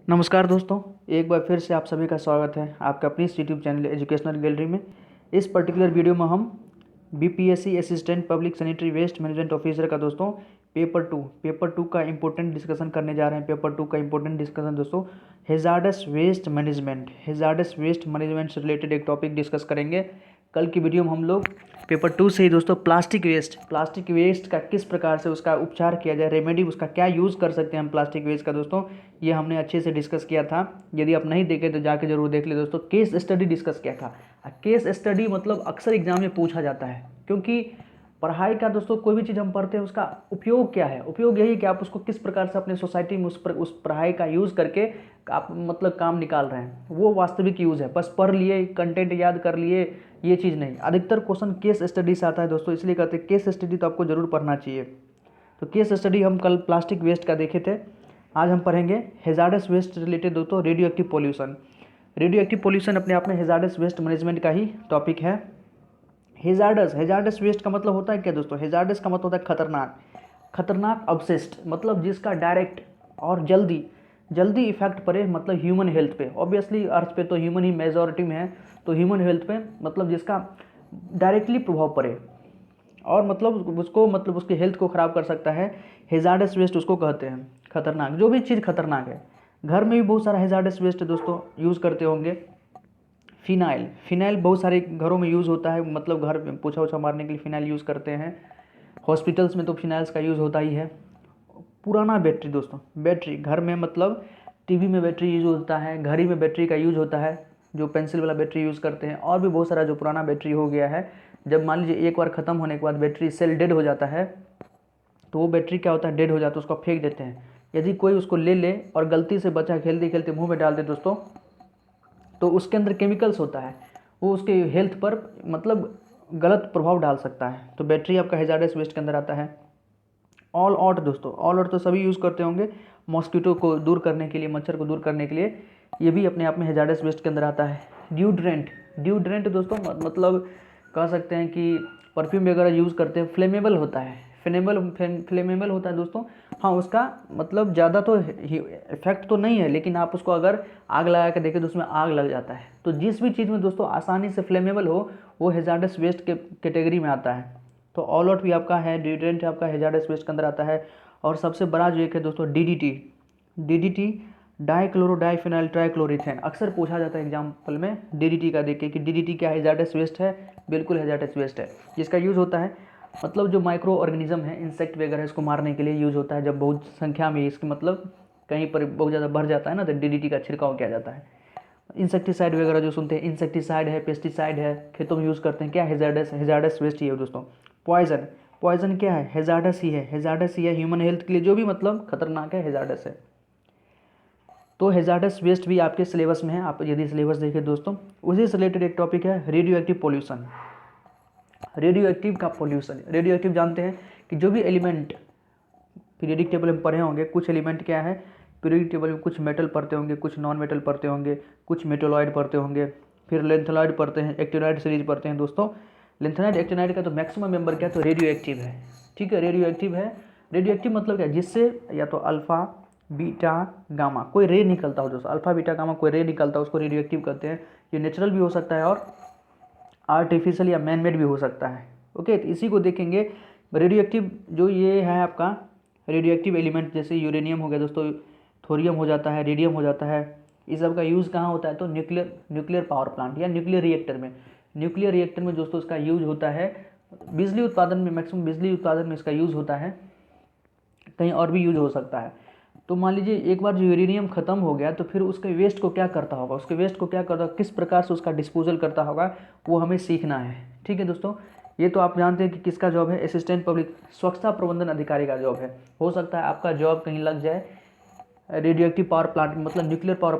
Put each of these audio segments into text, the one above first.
नमस्कार दोस्तों, एक बार फिर से आप सभी का स्वागत है आपका अपनी इस यूट्यूब चैनल एजुकेशनल गैलरी में। इस पर्टिकुलर वीडियो में हम BPSC assistant public sanitary waste management officer का दोस्तों पेपर टू का इम्पोर्टेंट डिस्कशन करने जा रहे हैं। पेपर टू का इम्पोर्टेंट डिस्कशन दोस्तों हैजार्डस वेस्ट मैनेजमेंट से रिलेटेड एक टॉपिक डिस्कस करेंगे। कल की वीडियो में हम लोग पेपर टू से ही दोस्तों प्लास्टिक वेस्ट का किस प्रकार से उसका उपचार किया जाए, रेमेडी उसका क्या यूज़ कर सकते हैं हम प्लास्टिक वेस्ट का दोस्तों, ये हमने अच्छे से डिस्कस किया था। यदि आप नहीं देखे तो जाके जरूर देख ले दोस्तों। केस स्टडी डिस्कस किया था। केस स्टडी मतलब अक्सर एग्जाम में पूछा जाता है, क्योंकि पढ़ाई का दोस्तों कोई भी चीज़ हम पढ़ते हैं उसका उपयोग क्या है। उपयोग यही कि आप उसको किस प्रकार से अपने सोसाइटी में उस पढ़ाई का यूज़ करके आप मतलब काम निकाल रहे हैं, वो वास्तविक यूज़ है। बस पढ़ लिए, कंटेंट याद कर लिए, ये चीज़ नहीं। अधिकतर क्वेश्चन केस स्टडी से आता है दोस्तों, इसलिए कहते हैं केस स्टडी तो आपको जरूर पढ़ना चाहिए। तो केस स्टडी हम कल प्लास्टिक वेस्ट का देखे थे। आज हम पढ़ेंगे हैजार्डस वेस्ट रिलेटेड दोस्तों रेडियो एक्टिव पॉल्यूशन अपने आप में हैजार्डस वेस्ट मैनेजमेंट का ही टॉपिक है। हैजार्डस वेस्ट का मतलब होता है क्या दोस्तों? हैजार्डस का मतलब होता है खतरनाक अवशिष्ट, मतलब जिसका डायरेक्ट और जल्दी इफेक्ट पड़े, मतलब ह्यूमन हेल्थ पे। ऑब्वियसली अर्थ पे तो ह्यूमन ही मेजॉरिटी में है, तो ह्यूमन हेल्थ पे मतलब जिसका डायरेक्टली प्रभाव पड़े और मतलब उसकी हेल्थ को ख़राब कर सकता है। हैजार्डस वेस्ट उसको कहते हैं खतरनाक, जो भी चीज़ खतरनाक है। घर में भी बहुत सारा हैजार्डस वेस्ट दोस्तों यूज़ करते होंगे। फिनाइल बहुत सारे घरों में यूज़ होता है, मतलब घर में पोछा ओछा मारने के लिए फिनाइल यूज़ करते हैं। हॉस्पिटल्स में तो फिनाइल्स का यूज़ होता ही है। पुराना बैटरी दोस्तों, बैटरी घर में मतलब टीवी में बैटरी यूज़ होता है, घड़ी में बैटरी का यूज़ होता है, जो पेंसिल वाला बैटरी यूज़ करते हैं। और भी बहुत सारा जो पुराना बैटरी हो गया है, जब मान लीजिए एक बार ख़त्म होने के बाद बैटरी सेल डेड हो जाता है, तो वो बैटरी क्या होता है, डेड हो जाता है, उसको फेंक देते हैं। यदि कोई उसको ले ले और गलती से बच्चा खेलते खेलते मुँह में डाल दे दोस्तों, तो उसके अंदर केमिकल्स होता है, वो उसके हेल्थ पर मतलब गलत प्रभाव डाल सकता है। तो बैटरी आपका हैजार्डस वेस्ट के अंदर आता है। ऑल आउट दोस्तों, ऑल आउट तो सभी यूज़ करते होंगे, मॉस्किटो को दूर करने के लिए, मच्छर को दूर करने के लिए, ये भी अपने आप में हैजार्डस वेस्ट के अंदर आता है। ड्यूड्रेंट दोस्तों मतलब कह सकते हैं कि परफ्यूम वगैरह यूज़ करते हैं, फ्लेमेबल होता है, फ्लेमेबल होता है दोस्तों। हाँ, उसका मतलब ज़्यादा तो इफेक्ट तो नहीं है, लेकिन आप उसको अगर आग लगा के देखें तो उसमें आग लग जाता है। तो जिस भी चीज़ में दोस्तों आसानी से फ्लेमेबल हो, वो हैजार्डस वेस्ट के कैटेगरी में आता है। तो ऑल आउट भी आपका है, ड्यूड्रेंट आपका हैजार्डस वेस्ट के अंदर आता है। और सबसे बड़ा जो एक है दोस्तों डीडीटी डाइक्लोरोडाइफिनाइल ट्राइक्लोरीथेन। अक्सर पूछा जाता है एग्जाम्पल में डीडीटी का देख के कि डीडीटी क्या हैजार्डस वेस्ट है। बिल्कुल हैजार्डस वेस्ट है। जिसका यूज़ होता है मतलब जो माइक्रो ऑर्गेनिज्म है, इंसेक्ट वगैरह, इसको मारने के लिए यूज़ होता है। जब बहुत संख्या में इसकी मतलब कहीं पर बहुत ज़्यादा बढ़ जाता है ना, तो डीडीटी का छिड़काव किया जाता है। इंसेक्टिसाइड वगैरह जो सुनते हैं, इंसेक्टिसाइड है, पेस्टिसाइड है, खेतों में यूज़ करते हैं, क्या हैजार्डस वेस्ट ही है दोस्तों। पॉइजन क्या है? हैजार्डस ही है ह्यूमन हेल्थ के लिए, जो भी मतलब खतरनाक है, हैजार्डस है। तो हैजार्डस वेस्ट भी आपके सिलेबस में है। आप यदि सिलेबस देखें दोस्तों, उसी से रिलेटेड एक टॉपिक है रेडियो एक्टिव जानते हैं कि जो भी एलिमेंट पीरियडिक टेबल में पढ़े होंगे, कुछ एलिमेंट क्या है पीरियडिक टेबल में, कुछ मेटल पढ़ते होंगे, कुछ नॉन मेटल पढ़ते होंगे, कुछ मेटोलॉइड पढ़ते होंगे, फिर लेंथेलॉइड पढ़ते हैं, एक्टिनॉइड सीरीज पढ़ते हैं दोस्तों। लेंथेनाइड एक्टिनाइड का तो मैक्सिमम मेंबर क्या है, तो रेडियो एक्टिव है। ठीक है, रेडियो एक्टिव मतलब क्या, जिससे या तो अल्फा बीटा गामा कोई रे निकलता हो दोस्तों, अल्फा बीटा गामा कोई रे निकलता है, उसको रेडियो एक्टिव कहते हैं। ये नेचुरल भी हो सकता है और आर्टिफिशियल या मैन मेड भी हो सकता है। ओके, तो इसी को देखेंगे। रेडियो एक्टिव जो ये है आपका रेडियो एक्टिव एलिमेंट, जैसे यूरेनियम हो गया दोस्तों, थोरियम हो जाता है, रेडियम हो जाता है। इस सब का यूज़ कहाँ होता है, तो न्यूक्लियर पावर प्लांट या न्यूक्लियर रिएक्टर में दोस्तों इसका यूज होता है। बिजली उत्पादन में, मैक्सिमम बिजली उत्पादन में इसका यूज़ होता है। कहीं और भी यूज हो सकता है। तो मान लीजिए एक बार जो यूरेनियम ख़त्म हो गया, तो फिर उसके वेस्ट को क्या करता होगा, किस प्रकार से उसका डिस्पोजल करता होगा, वो हमें सीखना है। ठीक है दोस्तों, ये तो आप जानते हैं कि किसका जॉब है, असिस्टेंट पब्लिक स्वच्छता प्रबंधन अधिकारी का जॉब है। हो सकता है आपका जॉब कहीं लग जाए रेडियो एक्टिव पावर प्लांट मतलब न्यूक्लियर पावर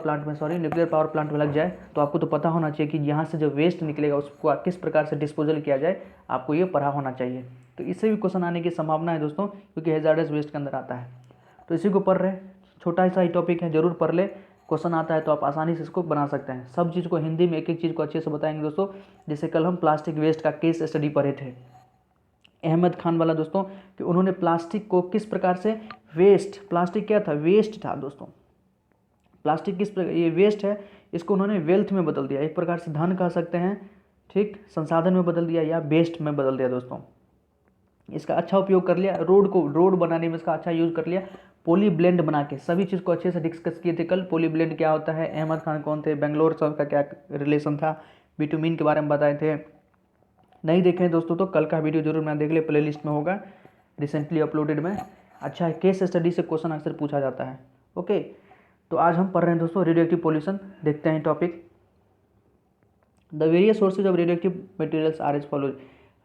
प्लांट में लग जाए, तो आपको तो पता होना चाहिए कि यहाँ से जो वेस्ट निकलेगा उसको किस प्रकार से डिस्पोजल किया जाए, आपको ये पढ़ा होना चाहिए। तो इससे भी क्वेश्चन आने की संभावना है दोस्तों, क्योंकि हैजार्डस वेस्ट के अंदर आता है। तो इसी को पढ़ रहे, छोटा सा ही टॉपिक है, जरूर पढ़ ले। क्वेश्चन आता है तो आप आसानी से इसको बना सकते हैं। सब चीज़ को हिंदी में एक एक चीज़ को अच्छे से बताएंगे दोस्तों। जैसे कल हम प्लास्टिक वेस्ट का केस स्टडी पढ़े थे, अहमद खान वाला दोस्तों, कि उन्होंने प्लास्टिक को किस प्रकार से प्लास्टिक क्या था, वेस्ट था दोस्तों, प्लास्टिक ये वेस्ट है, इसको उन्होंने वेल्थ में बदल दिया, एक प्रकार से धन कह सकते हैं, ठीक, संसाधन में बदल दिया या वेस्ट में बदल दिया दोस्तों। इसका अच्छा उपयोग कर लिया, रोड बनाने में इसका अच्छा यूज़ कर लिया, पॉली ब्लेंड बना के। सभी चीज़ को अच्छे से डिस्कस किए थे कल। पॉली ब्लेंड क्या होता है, अहमद खान कौन थे, बेंगलोर साहब का क्या रिलेशन था, बिटुमिन के बारे में बताए थे। नहीं देखे हैं दोस्तों तो कल का वीडियो जरूर मैं देख ले, प्ले लिस्ट में होगा, रिसेंटली अपलोडेड में। अच्छा है, केस स्टडी से क्वेश्चन आंसर पूछा जाता है। ओके, तो आज हम पढ़ रहे हैं दोस्तों रेडियोएक्टिव पॉल्यूशन। देखते हैं topic. The various sources of radioactive materials are as follows.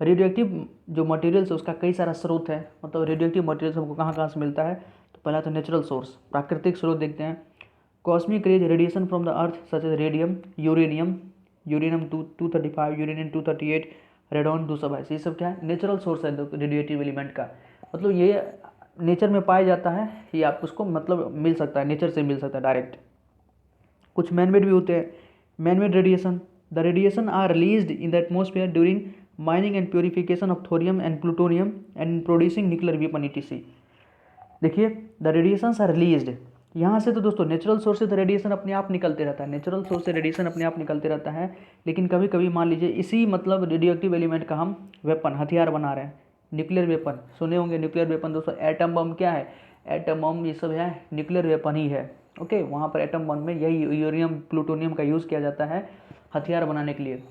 Radioactive जो मटेरियल्स है उसका कई सारा स्रोत है, मतलब रेडियोएक्टिव मटेरियल्स हमको कहाँ कहाँ से मिलता है। तो पहला तो नेचुरल सोर्स, प्राकृतिक स्रोत देखते हैं। Cosmic rays radiation from the earth such as radium, uranium 235, uranium 238, radon 222, ये सब क्या है, नेचुरल सोर्स है रेडियोएक्टिव एलिमेंट का। मतलब ये नेचर में पाया जाता है, ये आप उसको मतलब मिल सकता है, नेचर से मिल सकता है डायरेक्ट। कुछ मैनमेड भी होते हैं। Manmade radiation, the radiation are released in the atmosphere during mining and purification of thorium and plutonium and producing nuclear weapon ETC। देखिए, द रेडिएशंस आर रिलीज्ड, यहाँ से तो दोस्तों नेचुरल सोर्स से तो रेडिएशन अपने आप निकलते रहता है, नेचुरल सोर्स से रेडिएशन अपने आप निकलते रहता है। लेकिन कभी कभी मान लीजिए इसी मतलब रेडियोएक्टिव एलिमेंट का हम वेपन, हथियार बना रहे हैं, न्यूक्लियर वेपन, सुने होंगे न्यूक्लियर वेपन दोस्तों। एटम बम क्या है, एटम बम ये सब है न्यूक्लियर वेपन ही है। ओके, वहाँ पर एटम बम में यही यूरेनियम प्लूटोनियम का यूज़ किया जाता है हथियार बनाने के लिए।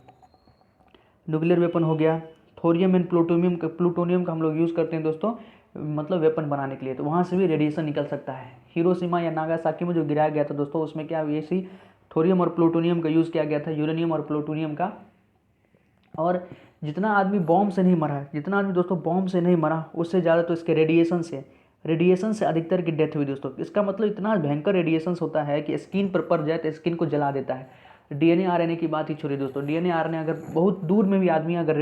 न्यूक्लियर वेपन हो गया। थोरियम एंड प्लूटोनियम का हम लोग यूज़ करते हैं दोस्तों, मतलब वेपन बनाने के लिए। तो वहाँ से भी रेडिएशन निकल सकता है। हिरोशिमा या नागासाकी में जो गिराया गया था दोस्तों, उसमें क्या ऐसी थोरियम और प्लूटोनियम का यूज़ किया गया था, यूरेनियम और प्लूटोनियम का। और जितना आदमी बॉम्ब से नहीं मरा, जितना आदमी दोस्तों बॉम्ब से नहीं मरा, उससे ज़्यादा तो इसके रेडिएशन से अधिकतर की डेथ हुई दोस्तों। इसका मतलब इतना भयंकर रेडिएशन होता है कि स्किन पर पड़ जाए तो स्किन को जला देता है। DNA RNA की बात ही छोड़िए दोस्तों, DNA RNA अगर बहुत दूर में भी आदमी अगर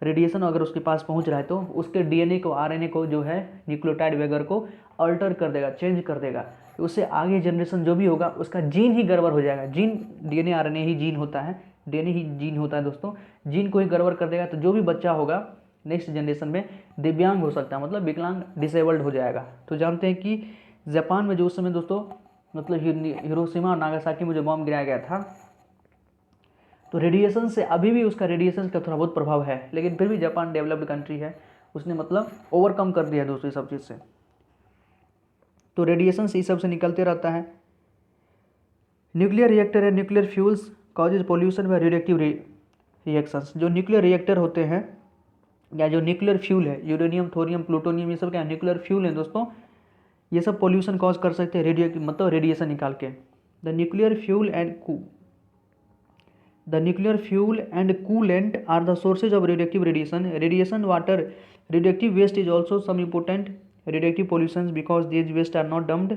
रेडिएशन अगर उसके पास पहुंच रहा है तो उसके DNA को, RNA को जो है न्यूक्लियोटाइड वगैरह को अल्टर कर देगा, चेंज कर देगा। तो उससे आगे जनरेशन जो भी होगा उसका जीन ही गड़बड़ हो जाएगा। जीन, DNA RNA ही जीन होता है, DNA ही जीन होता है दोस्तों। जीन को ही गड़बड़ कर देगा तो जो भी बच्चा होगा नेक्स्ट जनरेशन में दिव्यांग हो सकता है, मतलब विकलांग, डिसेबल्ड हो जाएगा। तो जानते हैं कि जापान में जो उस समय दोस्तों मतलब हिरोशिमा और नागासाकी में जो बम गिराया गया था, तो रेडिएशन से अभी भी उसका रेडिएशन का थोड़ा बहुत प्रभाव है, लेकिन फिर भी जापान डेवलप्ड कंट्री है, उसने मतलब ओवरकम कर दिया दोस्तों सब चीज़ से। तो रेडिएशन से इस सब से निकलते रहता है। न्यूक्लियर रिएक्टर है, न्यूक्लियर फ्यूल्स कॉजेज पोल्यूशन व रेडियोएक्टिव रिएक्शंस। जो न्यूक्लियर रिएक्टर होते हैं या जो न्यूक्लियर फ्यूल है, यूरेनियम, थोरियम, प्लूटोनियम, ये सब क्या न्यूक्लियर फ्यूल है दोस्तों, ये सब पोल्यूशन कॉज कर सकते हैं, रेडियोएक्टिव मतलब रेडिएशन निकाल के। The nuclear fuel and coolant are the sources of radioactive radiation water radioactive waste is also some important radioactive pollution because these waste are not dumped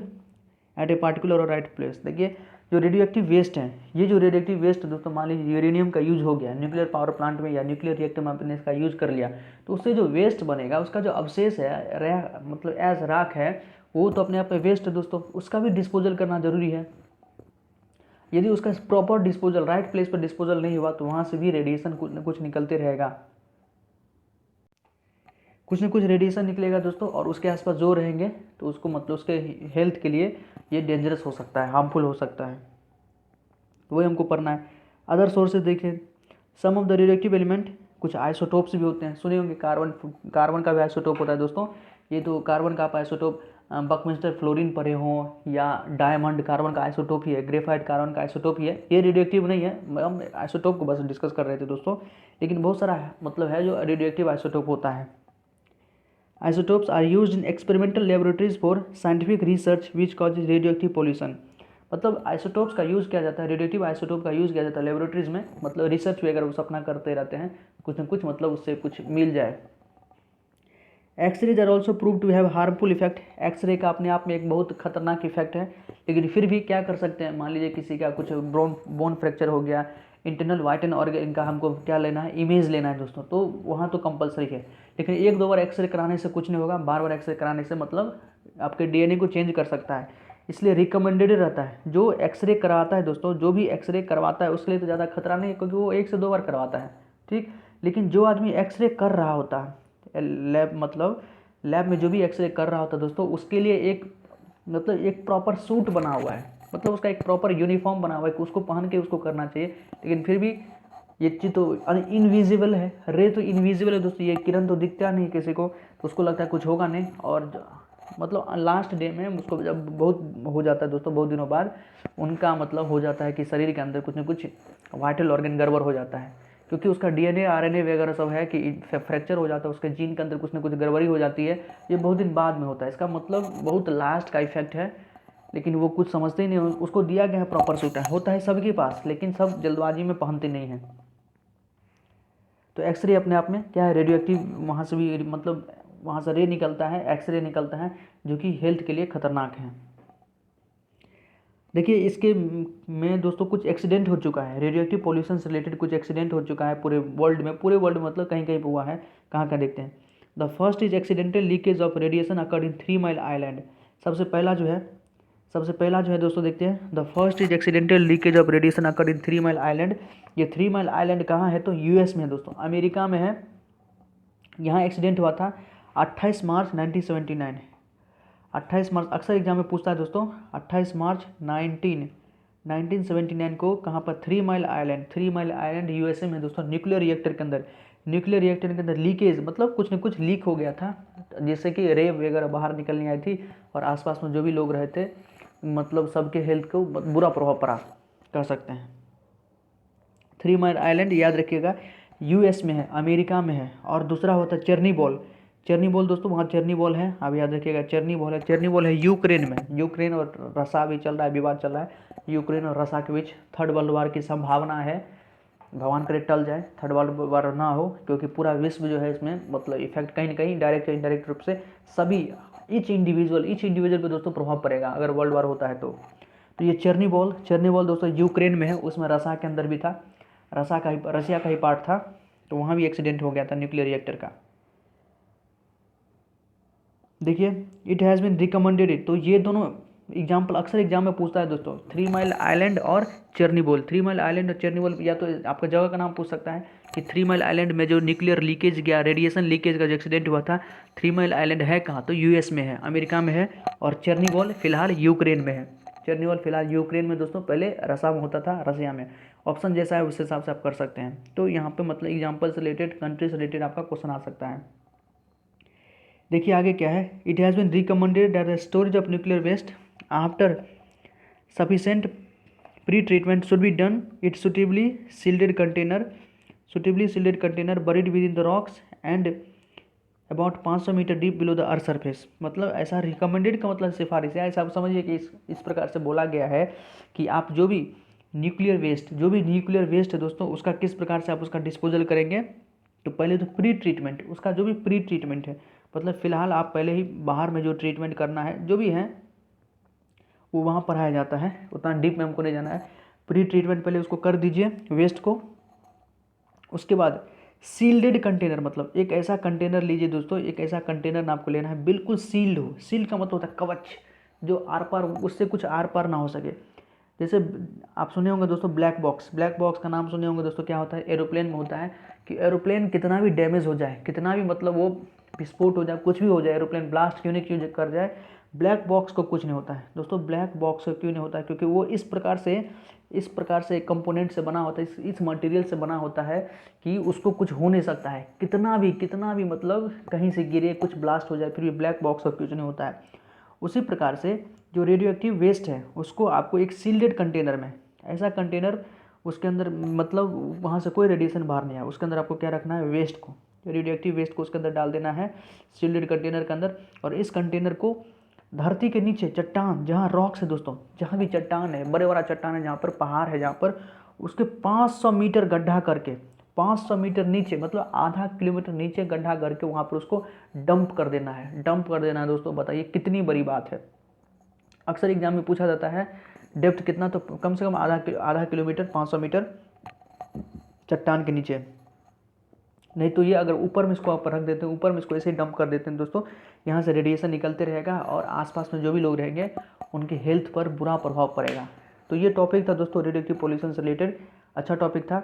at a particular और right place. देखिए, जो radioactive waste है, ये जो radioactive waste दोस्तों, मान लीजिए uranium का यूज हो गया न्यूक्लियर पावर प्लांट में या न्यूक्लियर रिएक्टर में आपने इसका यूज कर लिया, तो उससे जो वेस्ट बनेगा, उसका जो अवशेष है, मतलब एज राख है, वो तो अपने आप में वेस्ट है दोस्तों, उसका भी डिस्पोजल करना जरूरी है। यदि उसका प्रॉपर डिस्पोजल, राइट प्लेस पर डिस्पोजल नहीं हुआ तो वहाँ से भी रेडिएशन कुछ न कुछ निकलते रहेगा, कुछ न कुछ रेडिएशन निकलेगा दोस्तों। और उसके आसपास जो रहेंगे तो उसको मतलब उसके हेल्थ के लिए ये डेंजरस हो सकता है, हार्मफुल हो सकता है, तो वही हमको पढ़ना है। अदर सोर्सेज देखिए, सम ऑफ द रेडियोएक्टिव एलिमेंट, कुछ आइसोटोप्स भी होते हैं, सुने होंगे, कार्बन का भी आइसोटोप होता है दोस्तों। ये तो कार्बन का आप आइसोटोप बकमिंस्टर फ्लोरीन पढ़े हों, या डायमंड कार्बन का आइसोटोप ही है, ग्रेफाइट कार्बन का आइसोटोप ही है, ये रेडियोएक्टिव नहीं है, हम आइसोटोप को बस डिस्कस कर रहे थे दोस्तों। लेकिन बहुत सारा मतलब है जो रेडियोएक्टिव आइसोटोप होता है। Isotopes are used in experimental laboratories for scientific research which causes radioactive pollution. मतलब आइसोटोप्स का यूज़ किया जाता है, रेडियोएक्टिव आइसोटोप का यूज़ किया जाता है लेबोरेटरीज में, मतलब रिसर्च वगैरह वो अपना करते रहते हैं, कुछ न कुछ मतलब उससे कुछ मिल जाए। X-rays are also prove to have harmful effect. X-ray का अपने आप में एक बहुत खतरनाक इफेक्ट है, लेकिन फिर भी क्या कर सकते हैं, मान लीजिए किसी का कुछ बोन फ्रैक्चर हो गया, इंटरनल वाइटन ऑर्गन का हमको क्या लेना है, इमेज लेना है दोस्तों, तो वहाँ तो कंपलसरी है। लेकिन एक दो बार एक्सरे कराने से कुछ नहीं होगा, बार बार एक्सरे कराने से मतलब आपके DNA को चेंज कर सकता है, इसलिए रिकमेंडेड रहता है। जो एक्सरे करवाता है दोस्तों, जो भी एक्सरे करवाता है उसके लिए तो ज़्यादा खतरा नहीं है, क्योंकि वो 1 से 2 बार करवाता है, ठीक। लेकिन जो आदमी एक्सरे कर रहा होता है लैब में जो भी एक्सरे कर रहा होता है दोस्तों, उसके लिए एक प्रॉपर सूट बना हुआ है, मतलब उसका एक प्रॉपर यूनिफॉर्म बना हुआ है कि उसको पहन के उसको करना चाहिए, लेकिन फिर भी ये चीज़ तो इनविजिबल है, रे तो इनविजिबल है दोस्तों, ये किरण तो दिखता नहीं किसी को, तो उसको लगता है कुछ होगा नहीं। और मतलब लास्ट डे में उसको जब बहुत हो जाता है दोस्तों, बहुत दिनों बाद उनका मतलब हो जाता है कि शरीर के अंदर कुछ न कुछ वाइटल ऑर्गन गड़बड़ हो जाता है, क्योंकि उसका डीएनए आरएनए वगैरह सब है कि फ्रैक्चर हो जाता है, उसके जीन के अंदर कुछ न कुछ गड़बड़ी हो जाती है। ये बहुत दिन बाद में होता है, इसका मतलब बहुत लास्ट का इफेक्ट है, लेकिन वो कुछ समझते ही नहीं। उसको दिया गया है प्रॉपर सूट होता है सबके पास, लेकिन सब जल्दबाजी में पहनते नहीं हैं। तो एक्सरे अपने आप में क्या है, रेडियो एक्टिव, वहाँ से भी मतलब वहाँ से रे निकलता है, एक्सरे निकलता है, जो कि हेल्थ के लिए खतरनाक है। देखिए इसके में दोस्तों कुछ एक्सीडेंट हो चुका है, रेडियो एक्टिव पॉल्यूशन से रिलेटेड कुछ एक्सीडेंट हो चुका है पूरे वर्ल्ड में, पूरे वर्ल्ड में मतलब कहीं कहीं हुआ है, कहाँ कहाँ देखते हैं। The first is accidental leakage of radiation occurred in 3 mile island. सबसे पहला जो है दोस्तों देखते हैं, the first is accidental leakage of radiation occurred in 3 mile island. ये 3 माइल आइलैंड कहाँ है, तो यूएस में है दोस्तों, अमेरिका में है। यहाँ एक्सीडेंट हुआ था 28 मार्च 1979। 28 मार्च अक्सर एग्जाम में पूछता है दोस्तों, 28 मार्च 1979 को कहाँ पर, 3 माइल आइलैंड यूएसए में दोस्तों, न्यूक्लियर रिएक्टर के अंदर लीकेज, मतलब कुछ न कुछ लीक हो गया था, जिससे कि रे वगैरह बाहर निकलने आई थी, और आसपास में जो भी लोग रहे थे मतलब सबके हेल्थ को बुरा प्रभाव पड़ा, कह सकते हैं। 3 माइल आइलैंड याद रखिएगा यूएस में है, अमेरिका में है। और दूसरा होता है चेर्नीबॉल दोस्तों, वहाँ चेर्नीबॉल है, आप याद रखिएगा चेर्नीबॉल है यूक्रेन में। यूक्रेन और रसा भी चल रहा है, विवाद चल रहा है यूक्रेन और रसा के बीच। थर्ड वर्ल्ड वार की संभावना है, भगवान करे टल जाए, थर्ड वर्ल्ड वार ना हो, क्योंकि पूरा विश्व जो है इसमें मतलब इफेक्ट कहीं ना कहीं डायरेक्ट या इनडायरेक्ट रूप से सभी ईच इंडिविजुअल पे दोस्तों प्रभाव पड़ेगा अगर वर्ल्ड वार होता है तो। ये चेर्नीबॉल दोस्तों यूक्रेन में है, उसमें रसा के अंदर भी था, रसिया का ही पार्ट था, तो वहाँ भी एक्सीडेंट हो गया था न्यूक्लियर रिएक्टर का। देखिए इट हैज़ बिन रिकमेंडेड, तो ये दोनों एग्जाम्पल अक्सर एग्जाम में पूछता है दोस्तों, 3 माइल आइलैंड और चेर्नीबॉल। 3 माइल आइलैंड और चेर्नीबॉल, या तो आपका जगह का नाम पूछ सकता है कि 3 माइल आइलैंड में जो न्यूक्लियर लीकेज गया, रेडिएशन लीकेज का जो एक्सीडेंट हुआ था, 3 माइल आइलैंड है कहाँ, तो यूएस में है, अमेरिका में है। और चेर्नीबॉल फिलहाल यूक्रेन में है। यूक्रेन में दोस्तों, पहले रसा में होता था, रसिया में। ऑप्शन जैसा है उस हिसाब से आप कर सकते हैं। तो यहाँ पे मतलब एग्जाम्पल से रिलेटेड, कंट्री से रिलेटेड आपका क्वेश्चन आ सकता है। देखिए आगे क्या है, it has been recommended that the storage of nuclear waste after sufficient pre treatment should be done it suitably shielded container buried within the rocks and about 500 metre deep below the earth surface. मतलब ऐसा recommended का मतलब सिफारिश है, ऐसा आप समझिए कि इस प्रकार से बोला गया है कि आप जो भी न्यूक्लियर वेस्ट है दोस्तों, उसका किस प्रकार से आप उसका डिस्पोजल करेंगे। तो पहले तो प्री ट्रीटमेंट, उसका जो भी प्री ट्रीटमेंट है, मतलब फ़िलहाल आप पहले ही बाहर में जो ट्रीटमेंट करना है जो भी है वो वहाँ पढ़ाया जाता है, उतना डीप में हमको नहीं जाना है। प्री ट्रीटमेंट पहले उसको कर दीजिए वेस्ट को। उसके बाद सील्डेड कंटेनर, मतलब एक ऐसा कंटेनर लीजिए दोस्तों, एक ऐसा कंटेनर आपको लेना है बिल्कुल सील्ड हो। सील्ड का मतलब होता है कवच, जो आर पार, उससे कुछ आर पार ना हो सके। जैसे आप सुने होंगे दोस्तों ब्लैक बॉक्स का नाम सुने होंगे दोस्तों। क्या होता है, एरोप्लेन में होता है कि एरोप्लेन कितना भी डैमेज हो जाए, कितना भी मतलब वो विस्फोट हो जाए, कुछ भी हो जाए, एरोप्लेन ब्लास्ट क्यों कर जाए, ब्लैक बॉक्स को कुछ नहीं होता है दोस्तों। ब्लैक बॉक्स को क्यों नहीं होता है, क्योंकि वो इस प्रकार से कंपोनेंट से बना होता है, इस मटेरियल से बना होता है कि उसको कुछ हो नहीं सकता है, कितना भी मतलब कहीं से गिरे, कुछ ब्लास्ट हो जाए, फिर भी ब्लैक बॉक्स को कुछ नहीं होता है। उसी प्रकार से जो रेडियो एक्टिव वेस्ट है उसको आपको एक सील्डेड कंटेनर में, ऐसा कंटेनर उसके अंदर मतलब वहाँ से कोई रेडिएशन बाहर नहीं आया, उसके अंदर आपको क्या रखना है, वेस्ट को, रेडियो एक्टिव वेस्ट को उसके अंदर डाल देना है सील्डेड कंटेनर के अंदर। और इस कंटेनर को धरती के नीचे चट्टान, जहाँ रॉक्स है दोस्तों, जहाँ भी चट्टान है, बड़ा चट्टान है, जहाँ पर पहाड़ है, जहाँ पर उसके 500 मीटर गड्ढा करके, 500 मीटर नीचे मतलब आधा किलोमीटर नीचे गड्ढा करके वहाँ पर उसको डंप कर देना है दोस्तों। बताइए कितनी बड़ी बात है। अक्सर एग्जाम में पूछा जाता है डेप्थ कितना, तो कम से कम आधा किलोमीटर, 500 मीटर चट्टान के नीचे। नहीं तो ये अगर ऊपर में इसको आप रख देते हैं, ऊपर में इसको ऐसे डंप कर देते हैं दोस्तों, यहाँ से रेडिएशन निकलते रहेगा और आसपास में जो भी लोग रहेंगे उनके हेल्थ पर बुरा प्रभाव पड़ेगा। तो ये टॉपिक था दोस्तों रेडियो एक्टिव पॉल्यूशन से रिलेटेड, अच्छा टॉपिक था।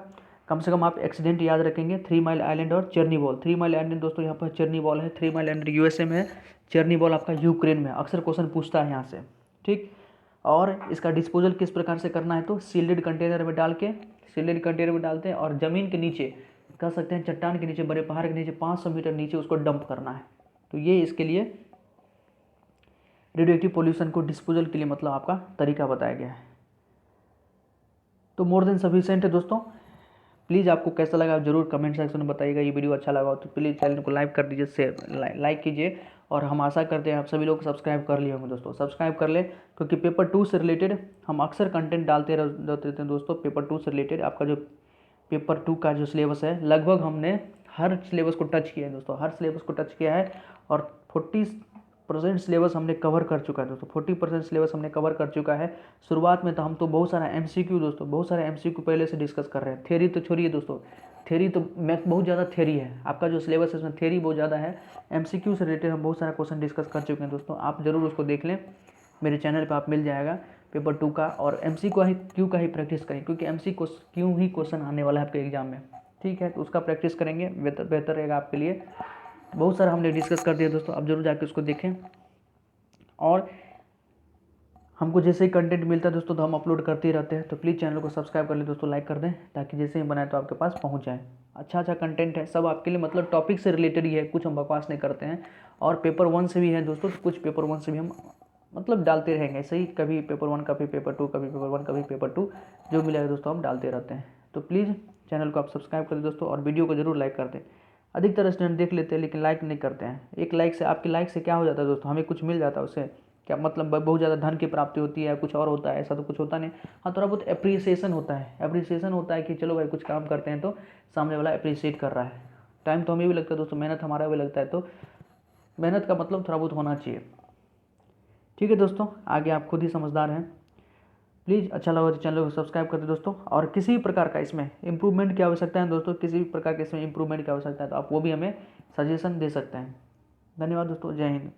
कम से कम आप एक्सीडेंट याद रखेंगे, 3 माइल आइलैंड और चेर्नीबॉल। 3 माइल आइलैंड दोस्तों यहाँ पर चेर्नीबॉल है, 3 माइल आइलैंड यूएसए में है, चेर्नीबॉल आपका यूक्रेन में। अक्सर क्वेश्चन पूछता है यहाँ से, ठीक। और इसका डिस्पोजल किस प्रकार से करना है, तो सील्ड कंटेनर में डाल के, सील्ड कंटेनर में डालते हैं और ज़मीन के नीचे, कह सकते हैं चट्टान के नीचे, बड़े पहाड़ के नीचे 500 मीटर नीचे उसको डंप करना है। तो ये इसके लिए रेडियो एक्टिव पॉल्यूशन को डिस्पोजल के लिए मतलब आपका तरीका बताया गया है। तो मोर देन सफिशिएंट है दोस्तों। प्लीज़ आपको कैसा लगा आप जरूर कमेंट सेक्शन में बताइएगा। ये वीडियो अच्छा लगा हो तो प्लीज़ चैनल को लाइक कर दीजिए, शेयर लाइक कीजिए, और हम आशा करते हैं आप सभी लोग सब्सक्राइब कर लिए होंगे दोस्तों। सब्सक्राइब कर ले, क्योंकि पेपर 2 से रिलेटेड हम अक्सर कंटेंट डालते रहते हैं दोस्तों। पेपर 2 से रिलेटेड आपका जो पेपर 2 का जो सिलेबस है, लगभग हमने हर सिलेबस को टच किया है दोस्तों, हर सिलेबस को टच किया है, और 40% सिलेबस हमने कवर कर चुका है दोस्तों। 40% सिलेबस हमने कवर कर चुका है। शुरुआत में तो हम तो बहुत सारा MCQ दोस्तों, बहुत सारा MCQ पहले से डिस्कस कर रहे हैं। थ्योरी तो छोड़िए दोस्तों, थ्योरी तो बहुत ज़्यादा थ्योरी है, आपका जो सिलेबस है उसमें थ्योरी बहुत ज़्यादा है। MCQ से रिलेटेड हम बहुत सारा क्वेश्चन डिस्कस कर चुके हैं दोस्तों। आप ज़रूर उसको देख लें, मेरे चैनल पर आप मिल जाएगा पेपर 2 का। और MCQ का ही प्रैक्टिस करें, क्योंकि MCQ ही क्वेश्चन आने वाला है आपके एग्जाम में, ठीक है। तो उसका प्रैक्टिस करेंगे, बेहतर रहेगा आपके लिए। बहुत सारा हमने डिस्कस कर दिया दोस्तों, आप जरूर जाके उसको देखें। और हमको जैसे ही कंटेंट मिलता है दोस्तों तो हम अपलोड करते ही रहते हैं। तो प्लीज़ चैनल को सब्सक्राइब कर ले दोस्तों, लाइक कर दें, ताकि जैसे ही बनाए तो आपके पास पहुंच जाए। अच्छा कंटेंट है, सब आपके लिए मतलब टॉपिक से रिलेटेड ही है, कुछ हम बकवास नहीं करते हैं। और पेपर 1 से भी है दोस्तों, तो कुछ पेपर 1 से भी हम मतलब डालते रहेंगे ऐसे ही, कभी पेपर 1 कभी पेपर 2, कभी पेपर 1 कभी पेपर 2, जो मिलेगा दोस्तों हम डालते रहते हैं। तो प्लीज़ चैनल को आप सब्सक्राइब कर दें दोस्तों, और वीडियो को जरूर लाइक कर दें। अधिकतर स्टूडेंट देख लेते हैं लेकिन लाइक नहीं करते हैं। एक लाइक से, आपकी लाइक से क्या हो जाता है दोस्तों, हमें कुछ मिल जाता है उससे, क्या मतलब बहुत ज़्यादा धन की प्राप्ति होती है, कुछ और होता है, ऐसा तो कुछ होता नहीं। हाँ, थोड़ा बहुत अप्रिसिएशन होता है, अप्रिसिएशन होता है कि चलो भाई कुछ काम करते हैं तो सामने वाला अप्रिशिएट कर रहा है। टाइम तो हमें भी लगता है दोस्तों, मेहनत हमारा भी लगता है, तो मेहनत का मतलब थोड़ा बहुत होना चाहिए, ठीक है दोस्तों। आगे आप खुद ही समझदार हैं। प्लीज़ अच्छा लगा तो चैनल को सब्सक्राइब कर दें दोस्तों। और किसी भी प्रकार का इसमें इंप्रूवमेंट की आवश्यकता है दोस्तों, किसी भी प्रकार के इसमें इंप्रूवमेंट की आवश्यकता है तो आप वो भी हमें सजेशन दे सकते हैं। धन्यवाद दोस्तों, जय हिंद।